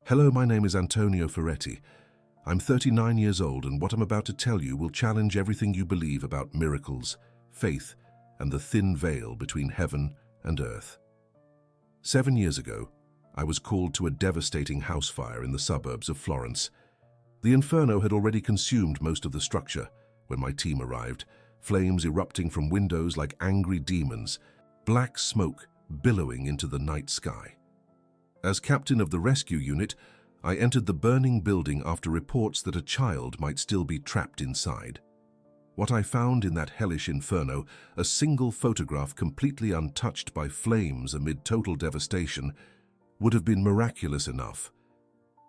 Hello, my name is Antonio Ferretti. I'm 39 years old, and what I'm about to tell you will challenge everything you believe about miracles, faith, and the thin veil between heaven and earth. 7 years ago, I was called to a devastating house fire in the suburbs of Florence. The inferno had already consumed most of the structure when my team arrived, flames erupting from windows like angry demons, black smoke billowing into the night sky. As captain of the rescue unit, I entered the burning building after reports that a child might still be trapped inside. What I found in that hellish inferno, a single photograph completely untouched by flames amid total devastation, would have been miraculous enough.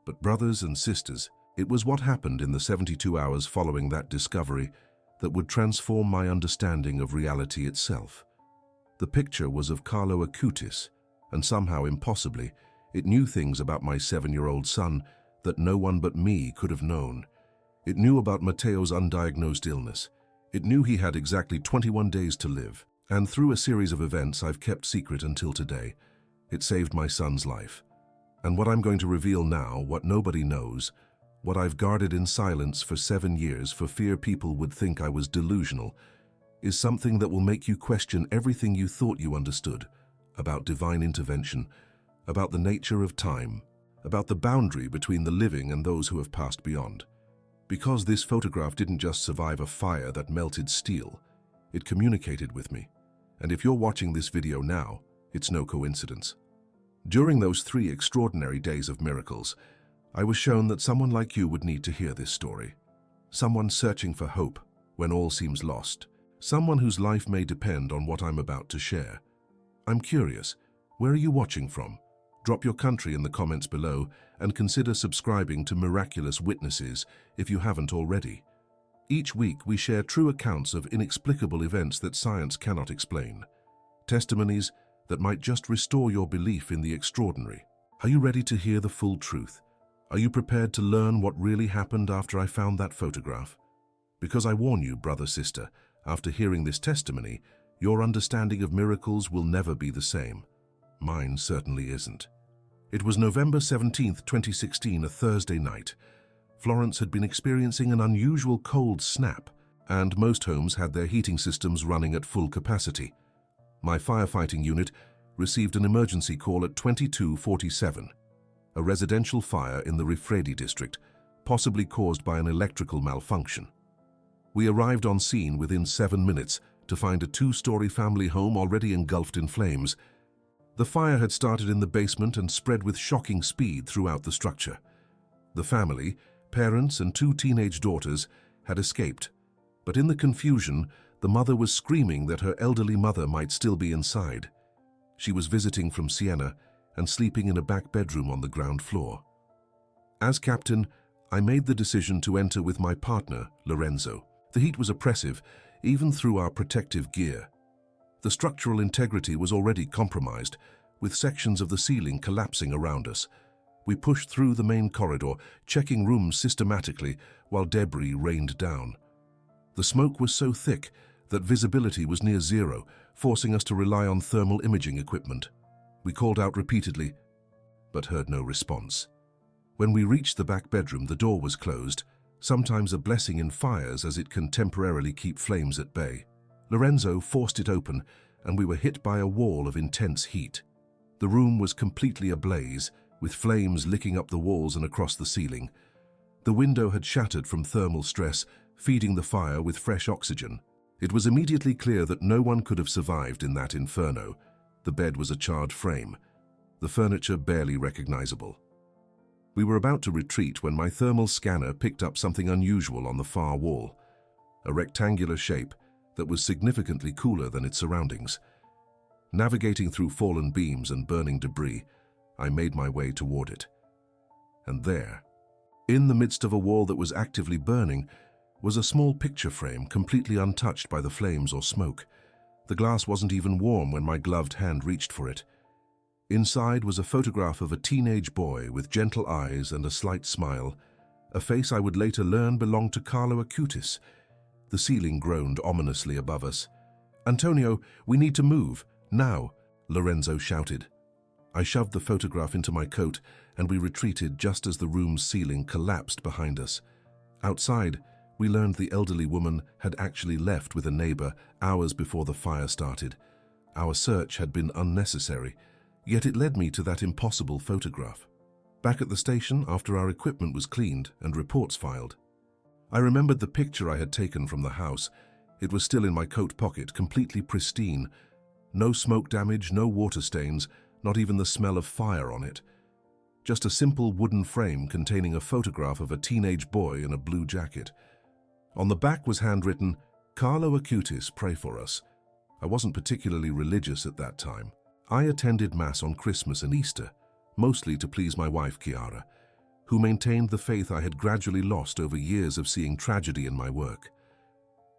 But brothers and sisters, it was what happened in the 72 hours following that discovery that would transform my understanding of reality itself. The picture was of Carlo Acutis, and somehow impossibly, it knew things about my 7-year-old son that no one but me could have known. It knew about Matteo's undiagnosed illness. It knew he had exactly 21 days to live, and through a series of events I've kept secret until today, it saved my son's life. And what I'm going to reveal now, what nobody knows, what I've guarded in silence for 7 years for fear people would think I was delusional, is something that will make you question everything you thought you understood about divine intervention, about the nature of time, about the boundary between the living and those who have passed beyond. Because this photograph didn't just survive a fire that melted steel, it communicated with me. And if you're watching this video now, it's no coincidence. During those 3 extraordinary days of miracles, I was shown that someone like you would need to hear this story. Someone searching for hope when all seems lost. Someone whose life may depend on what I'm about to share. I'm curious, where are you watching from? Drop your country in the comments below and consider subscribing to Miraculous Witnesses if you haven't already. Each week we share true accounts of inexplicable events that science cannot explain. Testimonies that might just restore your belief in the extraordinary. Are you ready to hear the full truth? Are you prepared to learn what really happened after I found that photograph? Because I warn you, brother, sister, after hearing this testimony, your understanding of miracles will never be the same. Mine certainly isn't. It was November 17th, 2016, a Thursday night. Florence had been experiencing an unusual cold snap, and most homes had their heating systems running at full capacity. My firefighting unit received an emergency call at 22:47, a residential fire in the Rifredi district, possibly caused by an electrical malfunction. We arrived on scene within 7 minutes to find a 2-story family home already engulfed in flames. The fire had started in the basement and spread with shocking speed throughout the structure. The family, parents and 2 teenage daughters, had escaped, but in the confusion, the mother was screaming that her elderly mother might still be inside. She was visiting from Siena and sleeping in a back bedroom on the ground floor. As captain, I made the decision to enter with my partner, Lorenzo. The heat was oppressive, even through our protective gear. The structural integrity was already compromised, with sections of the ceiling collapsing around us. We pushed through the main corridor, checking rooms systematically while debris rained down. The smoke was so thick that visibility was near zero, forcing us to rely on thermal imaging equipment. We called out repeatedly, but heard no response. When we reached the back bedroom, the door was closed, sometimes a blessing in fires as it can temporarily keep flames at bay. Lorenzo forced it open, and we were hit by a wall of intense heat. The room was completely ablaze, with flames licking up the walls and across the ceiling. The window had shattered from thermal stress, feeding the fire with fresh oxygen. It was immediately clear that no one could have survived in that inferno. The bed was a charred frame, the furniture barely recognizable. We were about to retreat when my thermal scanner picked up something unusual on the far wall, a rectangular shape that was significantly cooler than its surroundings. Navigating through fallen beams and burning debris, I made my way toward it. And there, in the midst of a wall that was actively burning, was a small picture frame completely untouched by the flames or smoke. The glass wasn't even warm when my gloved hand reached for it. Inside was a photograph of a teenage boy with gentle eyes and a slight smile, a face I would later learn belonged to Carlo Acutis. The ceiling groaned ominously above us. "Antonio, we need to move, now," Lorenzo shouted. I shoved the photograph into my coat and we retreated just as the room's ceiling collapsed behind us. Outside, we learned the elderly woman had actually left with a neighbor hours before the fire started. Our search had been unnecessary, yet it led me to that impossible photograph. Back at the station, after our equipment was cleaned and reports filed, I remembered the picture I had taken from the house. It was still in my coat pocket, completely pristine. No smoke damage, no water stains, not even the smell of fire on it. Just a simple wooden frame containing a photograph of a teenage boy in a blue jacket. On the back was handwritten, "Carlo Acutis, pray for us." I wasn't particularly religious at that time. I attended Mass on Christmas and Easter, mostly to please my wife Chiara, who maintained the faith I had gradually lost over years of seeing tragedy in my work.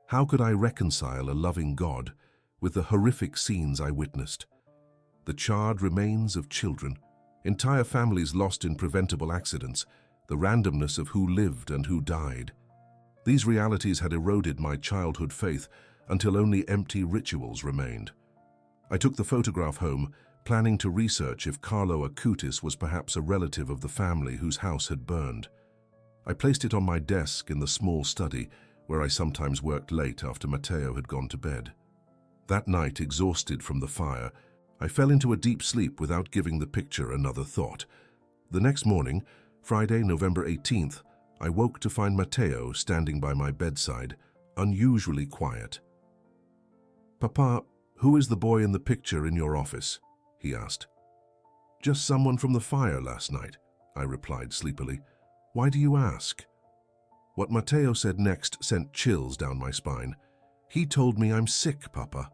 How could I reconcile a loving God with the horrific scenes I witnessed? The charred remains of children, entire families lost in preventable accidents, the randomness of who lived and who died. These realities had eroded my childhood faith until only empty rituals remained. I took the photograph home, planning to research if Carlo Acutis was perhaps a relative of the family whose house had burned. I placed it on my desk in the small study where I sometimes worked late after Matteo had gone to bed. That night, exhausted from the fire, I fell into a deep sleep without giving the picture another thought. The next morning, Friday, November 18th, I woke to find Matteo standing by my bedside, unusually quiet. "Papa, who is the boy in the picture in your office?" he asked. "Just someone from the fire last night," I replied sleepily. "Why do you ask?" What Matteo said next sent chills down my spine. "He told me I'm sick, Papa.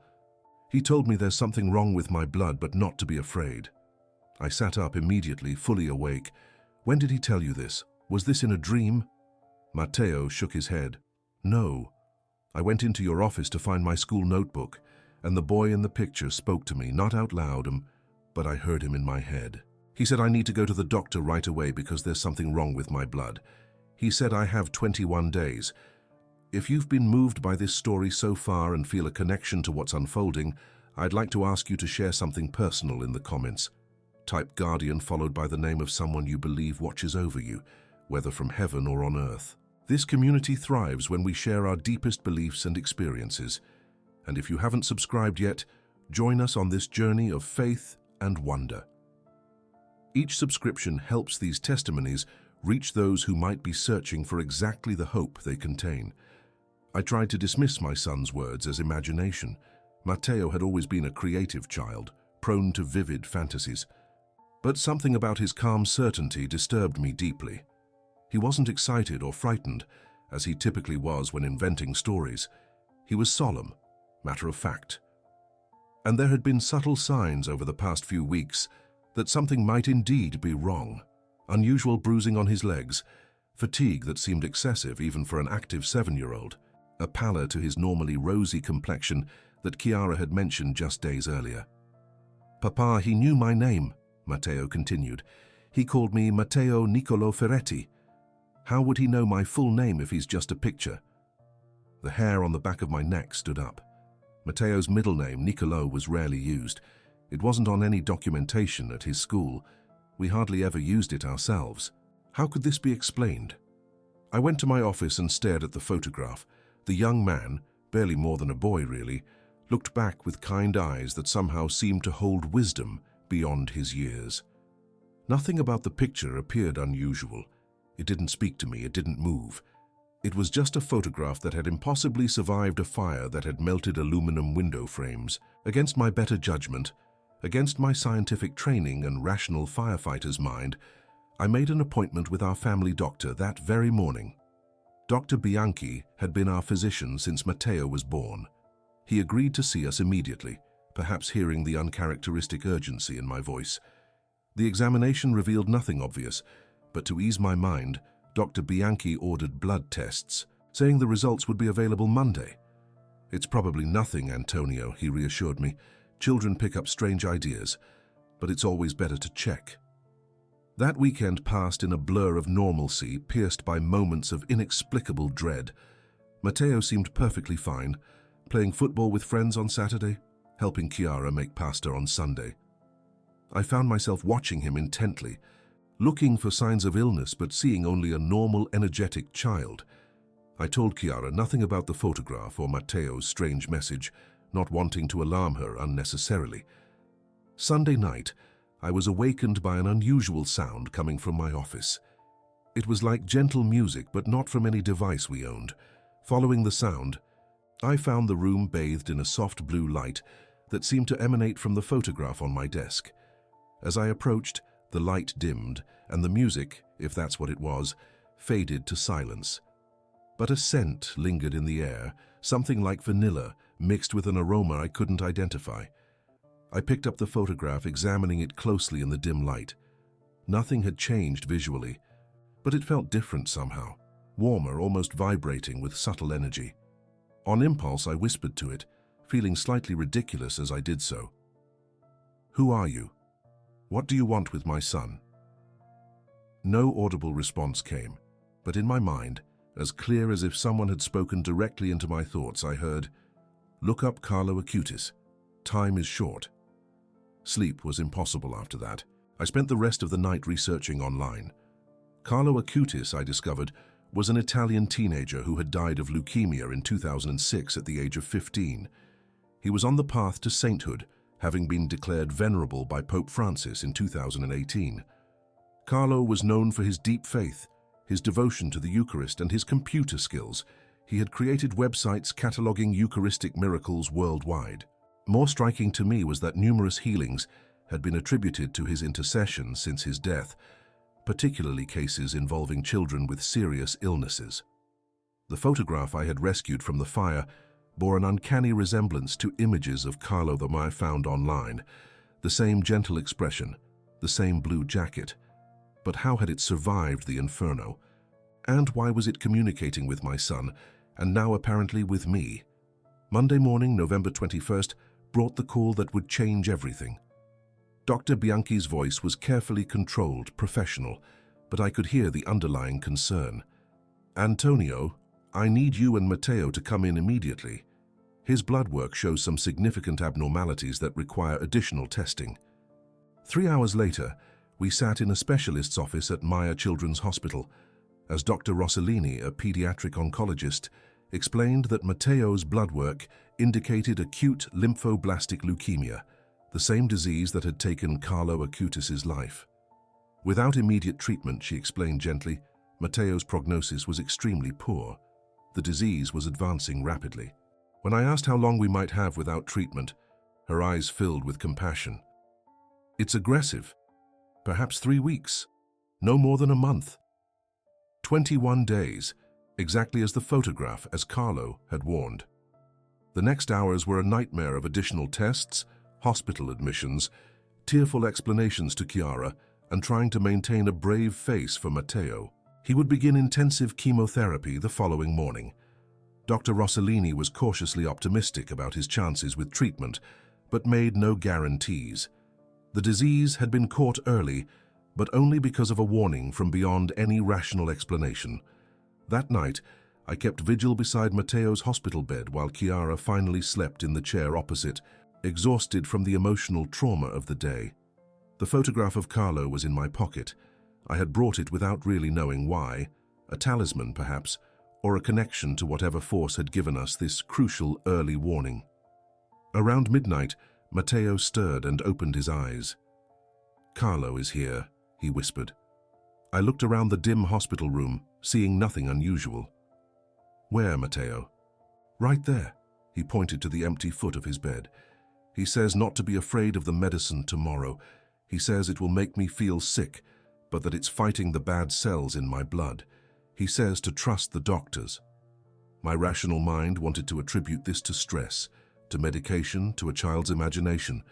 He told me there's something wrong with my blood, but not to be afraid." I sat up immediately, fully awake. "When did he tell you this? Was this in a dream?" Matteo shook his head. "No. I went into your office to find my school notebook, and the boy in the picture spoke to me, not out loud, but I heard him in my head. He said I need to go to the doctor right away because there's something wrong with my blood. He said I have 21 days. If you've been moved by this story so far and feel a connection to what's unfolding, I'd like to ask you to share something personal in the comments. Type Guardian followed by the name of someone you believe watches over you, whether from heaven or on earth. This community thrives when we share our deepest beliefs and experiences. And if you haven't subscribed yet, join us on this journey of faith and wonder. Each subscription helps these testimonies reach those who might be searching for exactly the hope they contain. I tried to dismiss my son's words as imagination. Matteo had always been a creative child, prone to vivid fantasies. But something about his calm certainty disturbed me deeply. He wasn't excited or frightened, as he typically was when inventing stories. He was solemn, matter of fact. And there had been subtle signs over the past few weeks that something might indeed be wrong. Unusual bruising on his legs, fatigue that seemed excessive even for an active 7-year-old, a pallor to his normally rosy complexion that Chiara had mentioned just days earlier. "Papa, he knew my name," Matteo continued. "He called me Matteo Niccolo Ferretti. How would he know my full name if he's just a picture?" The hair on the back of my neck stood up. Matteo's middle name, Niccolo, was rarely used. It wasn't on any documentation at his school. We hardly ever used it ourselves. How could this be explained? I went to my office and stared at the photograph. The young man, barely more than a boy really, looked back with kind eyes that somehow seemed to hold wisdom beyond his years. Nothing about the picture appeared unusual. It didn't speak to me, it didn't move. It was just a photograph that had impossibly survived a fire that had melted aluminum window frames. Against my better judgment, against my scientific training and rational firefighter's mind, I made an appointment with our family doctor that very morning. Dr. Bianchi had been our physician since Matteo was born. He agreed to see us immediately, perhaps hearing the uncharacteristic urgency in my voice. The examination revealed nothing obvious, but to ease my mind, Dr. Bianchi ordered blood tests, saying the results would be available Monday. "It's probably nothing, Antonio," he reassured me. "Children pick up strange ideas, but it's always better to check." That weekend passed in a blur of normalcy, pierced by moments of inexplicable dread. Matteo seemed perfectly fine, playing football with friends on Saturday, helping Chiara make pasta on Sunday. I found myself watching him intently, looking for signs of illness but seeing only a normal, energetic child. I told Chiara nothing about the photograph or Matteo's strange message, not wanting to alarm her unnecessarily. Sunday night, I was awakened by an unusual sound coming from my office. It was like gentle music, but not from any device we owned. Following the sound, I found the room bathed in a soft blue light that seemed to emanate from the photograph on my desk. As I approached, the light dimmed, and the music, if that's what it was, faded to silence. But a scent lingered in the air, something like vanilla, mixed with an aroma I couldn't identify. I picked up the photograph, examining it closely in the dim light. Nothing had changed visually, but it felt different somehow, warmer, almost vibrating with subtle energy. On impulse, I whispered to it, feeling slightly ridiculous as I did so. "Who are you? What do you want with my son?" No audible response came, but in my mind, as clear as if someone had spoken directly into my thoughts, I heard, "Look up Carlo Acutis. Time is short." Sleep was impossible after that. I spent the rest of the night researching online. Carlo Acutis, I discovered, was an Italian teenager who had died of leukemia in 2006 at the age of 15. He was on the path to sainthood, having been declared venerable by Pope Francis in 2018. Carlo was known for his deep faith, his devotion to the Eucharist, and his computer skills. He had created websites cataloging Eucharistic miracles worldwide. More striking to me was that numerous healings had been attributed to his intercession since his death, particularly cases involving children with serious illnesses. The photograph I had rescued from the fire bore an uncanny resemblance to images of Carlo that I found online. The same gentle expression, the same blue jacket. But how had it survived the inferno? And why was it communicating with my son, and now apparently with me? Monday morning, November 21st, brought the call that would change everything. Dr. Bianchi's voice was carefully controlled, professional, but I could hear the underlying concern. "Antonio, I need you and Matteo to come in immediately. His blood work shows some significant abnormalities that require additional testing." 3 hours later, we sat in a specialist's office at Maya Children's Hospital, as Dr. Rossellini, a pediatric oncologist, explained that Matteo's blood work indicated acute lymphoblastic leukemia, the same disease that had taken Carlo Acutis' life. Without immediate treatment, she explained gently, Matteo's prognosis was extremely poor. The disease was advancing rapidly. When I asked how long we might have without treatment, her eyes filled with compassion. "It's aggressive. Perhaps 3 weeks. No more than a month." 21 days, exactly as the photograph, as Carlo had warned. The next hours were a nightmare of additional tests, hospital admissions, tearful explanations to Chiara, and trying to maintain a brave face for Matteo. He would begin intensive chemotherapy the following morning. Dr. Rossellini was cautiously optimistic about his chances with treatment, but made no guarantees. The disease had been caught early, but only because of a warning from beyond any rational explanation. That night, I kept vigil beside Matteo's hospital bed while Chiara finally slept in the chair opposite, exhausted from the emotional trauma of the day. The photograph of Carlo was in my pocket. I had brought it without really knowing why, a talisman perhaps, or a connection to whatever force had given us this crucial early warning. Around midnight, Matteo stirred and opened his eyes. "Carlo is here," he whispered. I looked around the dim hospital room, seeing nothing unusual. "Where, Matteo?" "Right there." He pointed to the empty foot of his bed. "He says not to be afraid of the medicine tomorrow. He says it will make me feel sick, but that it's fighting the bad cells in my blood. He says to trust the doctors." My rational mind wanted to attribute this to stress, to medication, to a child's imagination.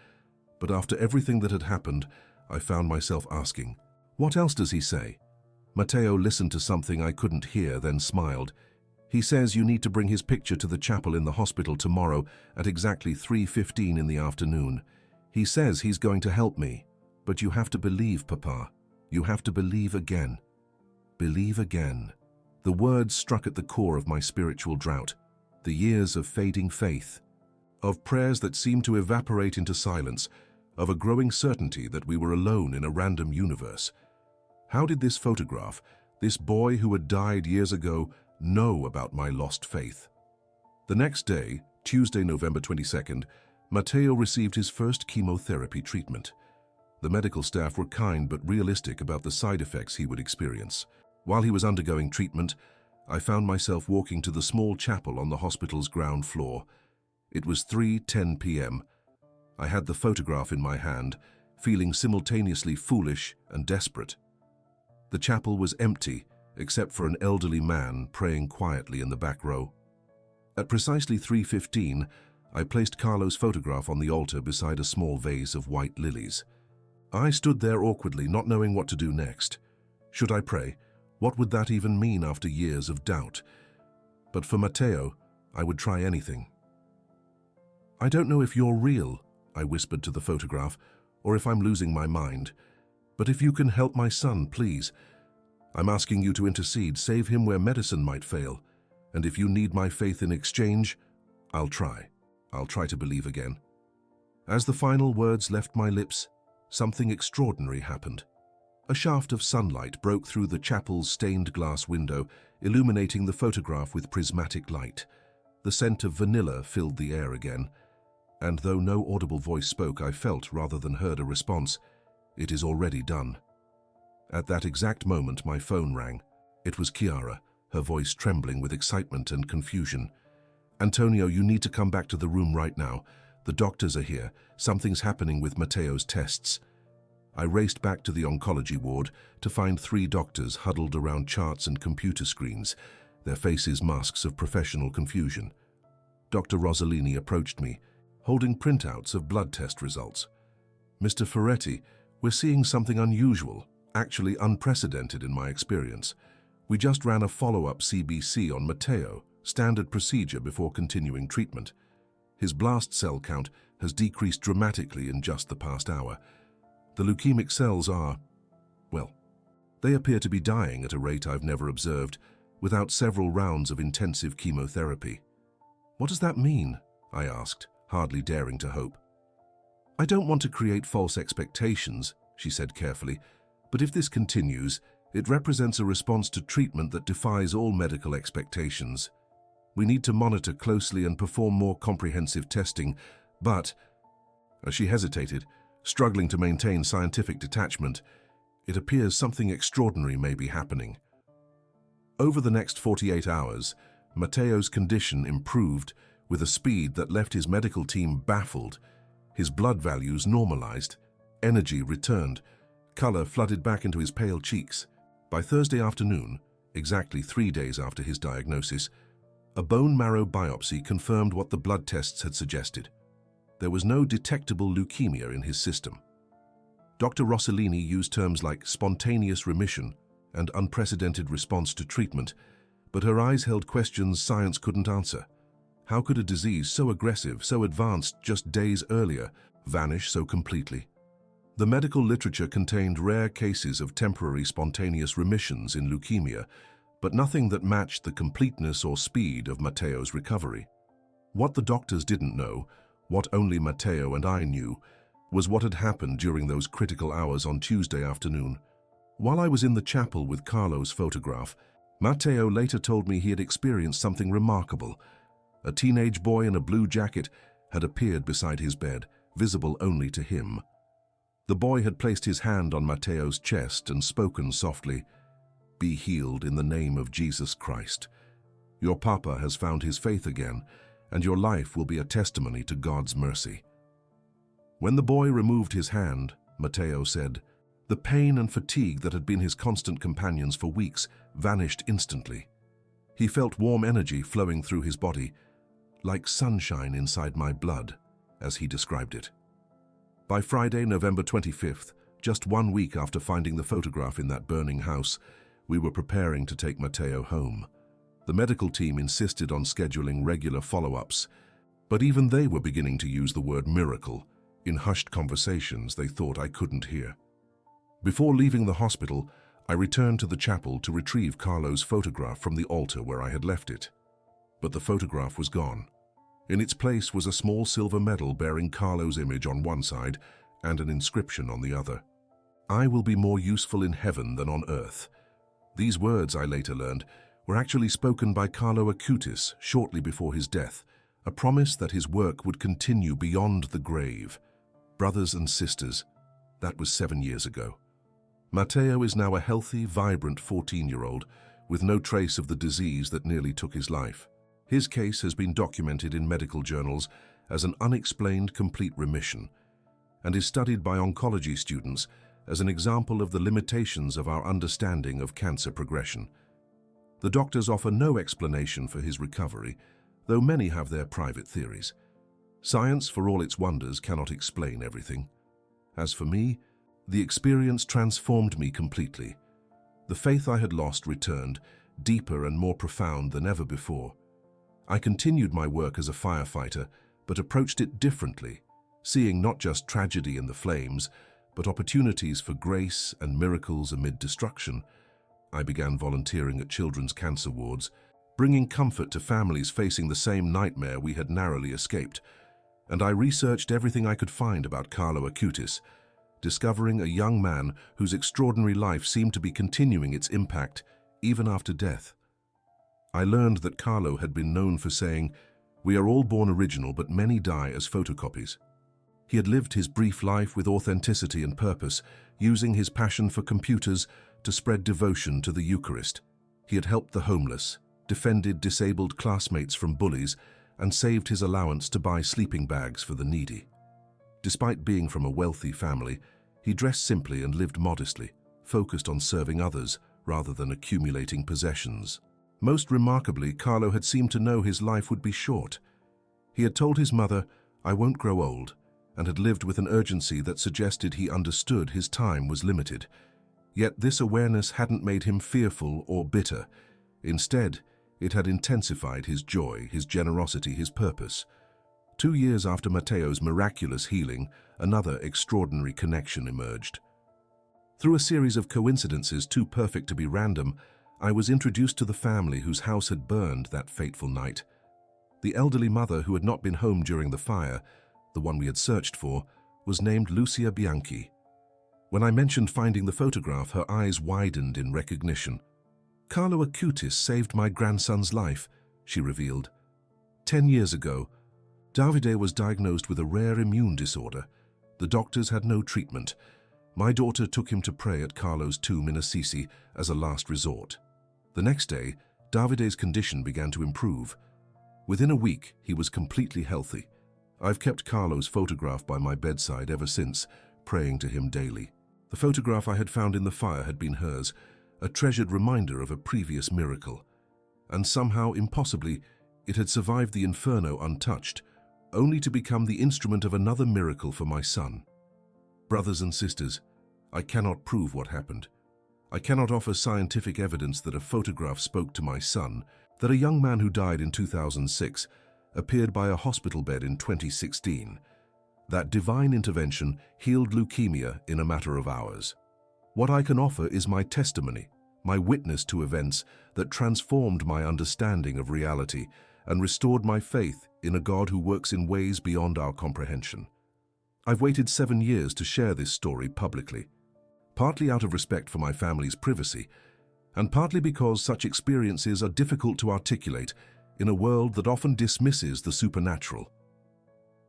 But after everything that had happened, I found myself asking, "What else does he say?" Matteo listened to something I couldn't hear, then smiled. "He says you need to bring his picture to the chapel in the hospital tomorrow at exactly 3:15 in the afternoon. He says he's going to help me. But you have to believe, Papa. You have to believe again." Believe again. The words struck at the core of my spiritual drought. The years of fading faith, of prayers that seemed to evaporate into silence, of a growing certainty that we were alone in a random universe. How did this photograph, this boy who had died years ago, know about my lost faith? The next day, Tuesday, November 22nd, Matteo received his first chemotherapy treatment. The medical staff were kind but realistic about the side effects he would experience. While he was undergoing treatment, I found myself walking to the small chapel on the hospital's ground floor. It was 3:10 p.m. I had the photograph in my hand, feeling simultaneously foolish and desperate. The chapel was empty, except for an elderly man praying quietly in the back row. At precisely 3:15, I placed Carlo's photograph on the altar beside a small vase of white lilies. I stood there awkwardly, not knowing what to do next. Should I pray? What would that even mean after years of doubt? But for Matteo, I would try anything. "I don't know if you're real," I whispered to the photograph, "or if I'm losing my mind. But if you can help my son, please. I'm asking you to intercede, save him where medicine might fail. And if you need my faith in exchange, I'll try. I'll try to believe again." As the final words left my lips, something extraordinary happened. A shaft of sunlight broke through the chapel's stained glass window, illuminating the photograph with prismatic light. The scent of vanilla filled the air again, and though no audible voice spoke, I felt rather than heard a response. "It is already done." At that exact moment, my phone rang. It was Chiara, her voice trembling with excitement and confusion. "Antonio, you need to come back to the room right now. The doctors are here. Something's happening with Matteo's tests." I raced back to the oncology ward to find 3 doctors huddled around charts and computer screens, their faces masks of professional confusion. Dr. Rossellini approached me, holding printouts of blood test results. "Mr. Ferretti, we're seeing something unusual, actually unprecedented in my experience. We just ran a follow-up CBC on Matteo, standard procedure before continuing treatment. His blast cell count has decreased dramatically in just the past hour. The leukemic cells are, well, they appear to be dying at a rate I've never observed, without several rounds of intensive chemotherapy." "What does that mean?" I asked, hardly daring to hope. "I don't want to create false expectations," she said carefully, "but if this continues, it represents a response to treatment that defies all medical expectations. We need to monitor closely and perform more comprehensive testing, but..." As she hesitated, struggling to maintain scientific detachment, "it appears something extraordinary may be happening." Over the next 48 hours, Matteo's condition improved with a speed that left his medical team baffled. His blood values normalized, energy returned, color flooded back into his pale cheeks. By Thursday afternoon, exactly 3 days after his diagnosis, a bone marrow biopsy confirmed what the blood tests had suggested. There was no detectable leukemia in his system. Dr. Rossellini used terms like spontaneous remission and unprecedented response to treatment, but her eyes held questions science couldn't answer. How could a disease so aggressive, so advanced just days earlier, vanish so completely? The medical literature contained rare cases of temporary spontaneous remissions in leukemia, but nothing that matched the completeness or speed of Matteo's recovery. What the doctors didn't know, what only Matteo and I knew, was what had happened during those critical hours on Tuesday afternoon. While I was in the chapel with Carlo's photograph, Matteo later told me he had experienced something remarkable. A teenage boy in a blue jacket had appeared beside his bed, visible only to him. The boy had placed his hand on Matteo's chest and spoken softly, "Be healed in the name of Jesus Christ. Your papa has found his faith again, and your life will be a testimony to God's mercy." When the boy removed his hand, Matteo said, the pain and fatigue that had been his constant companions for weeks vanished instantly. He felt warm energy flowing through his body, like sunshine inside my blood, as he described it. By Friday, November 25th, just 1 week after finding the photograph in that burning house, we were preparing to take Matteo home. The medical team insisted on scheduling regular follow-ups, but even they were beginning to use the word miracle in hushed conversations they thought I couldn't hear. Before leaving the hospital, I returned to the chapel to retrieve Carlo's photograph from the altar where I had left it. But the photograph was gone. In its place was a small silver medal bearing Carlo's image on one side and an inscription on the other. "I will be more useful in heaven than on earth." These words, I later learned, were actually spoken by Carlo Acutis shortly before his death, a promise that his work would continue beyond the grave. Brothers and sisters, that was 7 years ago. Matteo is now a healthy, vibrant 14-year-old with no trace of the disease that nearly took his life. His case has been documented in medical journals as an unexplained complete remission and is studied by oncology students as an example of the limitations of our understanding of cancer progression. The doctors offer no explanation for his recovery, though many have their private theories. Science, for all its wonders, cannot explain everything. As for me, the experience transformed me completely. The faith I had lost returned, deeper and more profound than ever before. I continued my work as a firefighter, but approached it differently, seeing not just tragedy in the flames, but opportunities for grace and miracles amid destruction. I began volunteering at children's cancer wards, bringing comfort to families facing the same nightmare we had narrowly escaped. And I researched everything I could find about Carlo Acutis, discovering a young man whose extraordinary life seemed to be continuing its impact even after death. I learned that Carlo had been known for saying, "We are all born original, but many die as photocopies." He had lived his brief life with authenticity and purpose, using his passion for computers to spread devotion to the Eucharist. He had helped the homeless, defended disabled classmates from bullies, and saved his allowance to buy sleeping bags for the needy. Despite being from a wealthy family, he dressed simply and lived modestly, focused on serving others rather than accumulating possessions. Most remarkably, Carlo had seemed to know his life would be short. He had told his mother, "I won't grow old," and had lived with an urgency that suggested he understood his time was limited. Yet this awareness hadn't made him fearful or bitter. Instead, it had intensified his joy, his generosity, his purpose. 2 years after Matteo's miraculous healing, another extraordinary connection emerged. Through a series of coincidences too perfect to be random, I was introduced to the family whose house had burned that fateful night. The elderly mother who had not been home during the fire, the one we had searched for, was named Lucia Bianchi. When I mentioned finding the photograph, her eyes widened in recognition. "Carlo Acutis saved my grandson's life," she revealed. 10 years ago, Davide was diagnosed with a rare immune disorder. The doctors had no treatment. My daughter took him to pray at Carlo's tomb in Assisi as a last resort. The next day, Davide's condition began to improve. Within a week, he was completely healthy. I've kept Carlo's photograph by my bedside ever since, praying to him daily. The photograph I had found in the fire had been hers, a treasured reminder of a previous miracle. And somehow, impossibly, it had survived the inferno untouched, only to become the instrument of another miracle for my son. Brothers and sisters, I cannot prove what happened. I cannot offer scientific evidence that a photograph spoke to my son, that a young man who died in 2006 appeared by a hospital bed in 2016, that divine intervention healed leukemia in a matter of hours. What I can offer is my testimony, my witness to events that transformed my understanding of reality and restored my faith in a God who works in ways beyond our comprehension. I've waited 7 years to share this story publicly, partly out of respect for my family's privacy, and partly because such experiences are difficult to articulate in a world that often dismisses the supernatural.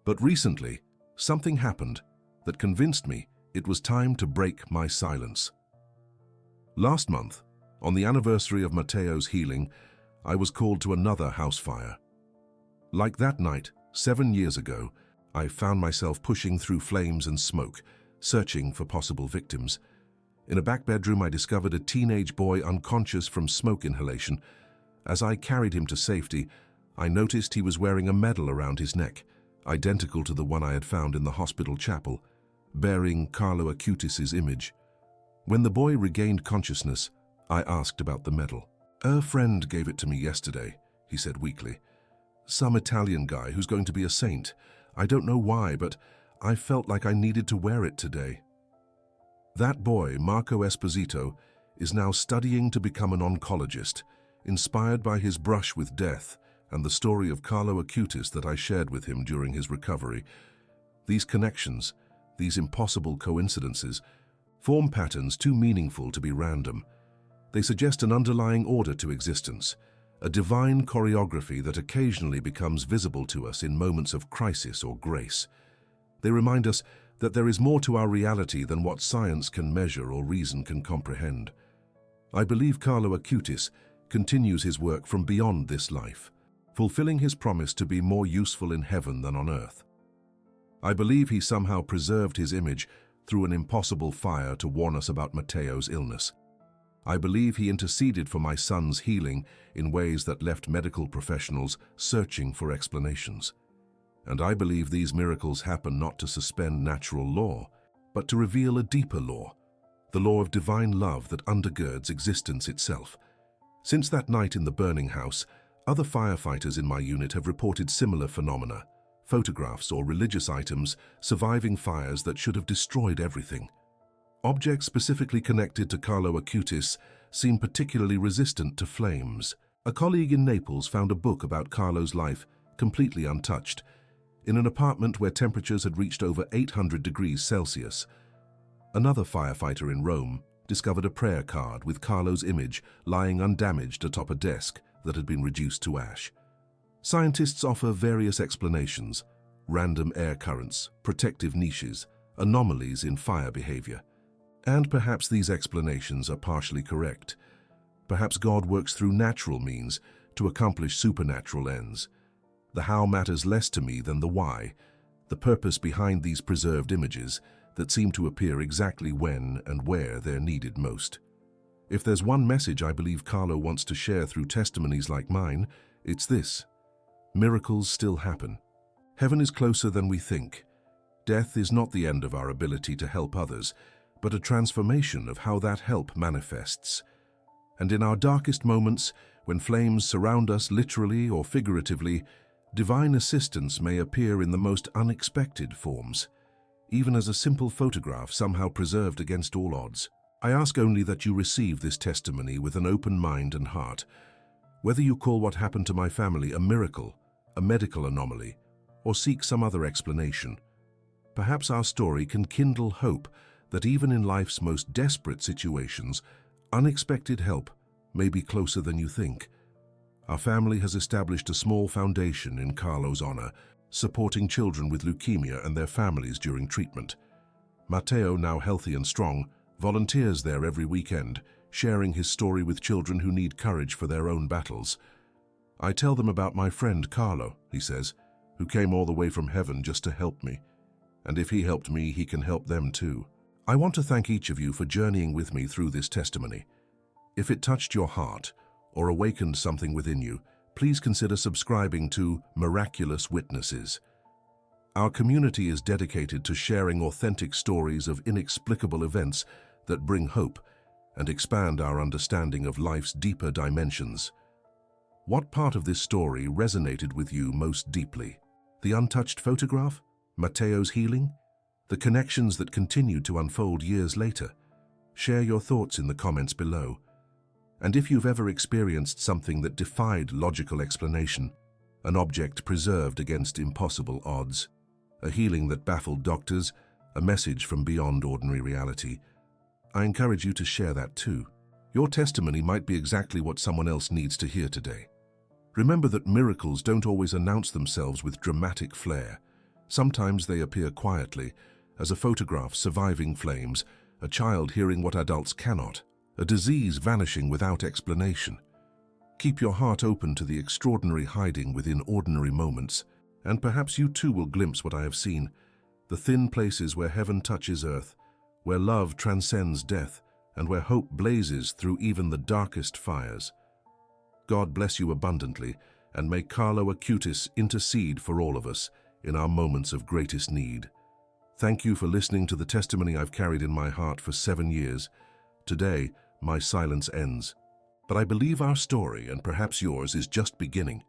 But recently, something happened that convinced me it was time to break my silence. Last month, on the anniversary of Matteo's healing, I was called to another house fire. Like that night, 7 years ago, I found myself pushing through flames and smoke, searching for possible victims. In a back bedroom, I discovered a teenage boy unconscious from smoke inhalation. As I carried him to safety, I noticed he was wearing a medal around his neck, identical to the one I had found in the hospital chapel, bearing Carlo Acutis' image. When the boy regained consciousness, I asked about the medal. "A friend gave it to me yesterday," he said weakly. "Some Italian guy who's going to be a saint. I don't know why, but I felt like I needed to wear it today." That boy, Marco Esposito, is now studying to become an oncologist, inspired by his brush with death and the story of Carlo Acutis that I shared with him during his recovery. These connections, these impossible coincidences, form patterns too meaningful to be random. They suggest an underlying order to existence, a divine choreography that occasionally becomes visible to us in moments of crisis or grace. They remind us that there is more to our reality than what science can measure or reason can comprehend. I believe Carlo Acutis continues his work from beyond this life, fulfilling his promise to be more useful in heaven than on earth. I believe he somehow preserved his image through an impossible fire to warn us about Matteo's illness. I believe he interceded for my son's healing in ways that left medical professionals searching for explanations. And I believe these miracles happen not to suspend natural law, but to reveal a deeper law, the law of divine love that undergirds existence itself. Since that night in the burning house, other firefighters in my unit have reported similar phenomena, photographs or religious items surviving fires that should have destroyed everything. Objects specifically connected to Carlo Acutis seem particularly resistant to flames. A colleague in Naples found a book about Carlo's life, completely untouched, in an apartment where temperatures had reached over 800 degrees Celsius. Another firefighter in Rome discovered a prayer card with Carlo's image lying undamaged atop a desk that had been reduced to ash. Scientists offer various explanations: random air currents, protective niches, anomalies in fire behavior. And perhaps these explanations are partially correct. Perhaps God works through natural means to accomplish supernatural ends. The how matters less to me than the why, the purpose behind these preserved images that seem to appear exactly when and where they're needed most. If there's one message I believe Carlo wants to share through testimonies like mine, it's this: miracles still happen. Heaven is closer than we think. Death is not the end of our ability to help others, but a transformation of how that help manifests. And in our darkest moments, when flames surround us literally or figuratively, divine assistance may appear in the most unexpected forms, even as a simple photograph somehow preserved against all odds. I ask only that you receive this testimony with an open mind and heart. Whether you call what happened to my family a miracle, a medical anomaly, or seek some other explanation, perhaps our story can kindle hope that even in life's most desperate situations, unexpected help may be closer than you think. Our family has established a small foundation in Carlo's honor, supporting children with leukemia and their families during treatment. Matteo, now healthy and strong, volunteers there every weekend, sharing his story with children who need courage for their own battles. I tell them about my friend Carlo, he says, who came all the way from heaven just to help me. And if he helped me, he can help them too. I want to thank each of you for journeying with me through this testimony. If it touched your heart or awakened something within you, please consider subscribing to Miraculous Witnesses. Our community is dedicated to sharing authentic stories of inexplicable events that bring hope and expand our understanding of life's deeper dimensions. What part of this story resonated with you most deeply? The untouched photograph? Matteo's healing? The connections that continued to unfold years later? Share your thoughts in the comments below. And if you've ever experienced something that defied logical explanation, an object preserved against impossible odds, a healing that baffled doctors, a message from beyond ordinary reality, I encourage you to share that too. Your testimony might be exactly what someone else needs to hear today. Remember that miracles don't always announce themselves with dramatic flair. Sometimes they appear quietly, as a photograph surviving flames, a child hearing what adults cannot, a disease vanishing without explanation. Keep your heart open to the extraordinary hiding within ordinary moments, and perhaps you too will glimpse what I have seen, the thin places where heaven touches earth, where love transcends death, and where hope blazes through even the darkest fires. God bless you abundantly, and may Carlo Acutis intercede for all of us in our moments of greatest need. Thank you for listening to the testimony I've carried in my heart for 7 years. Today, my silence ends. But I believe our story, and perhaps yours, is just beginning.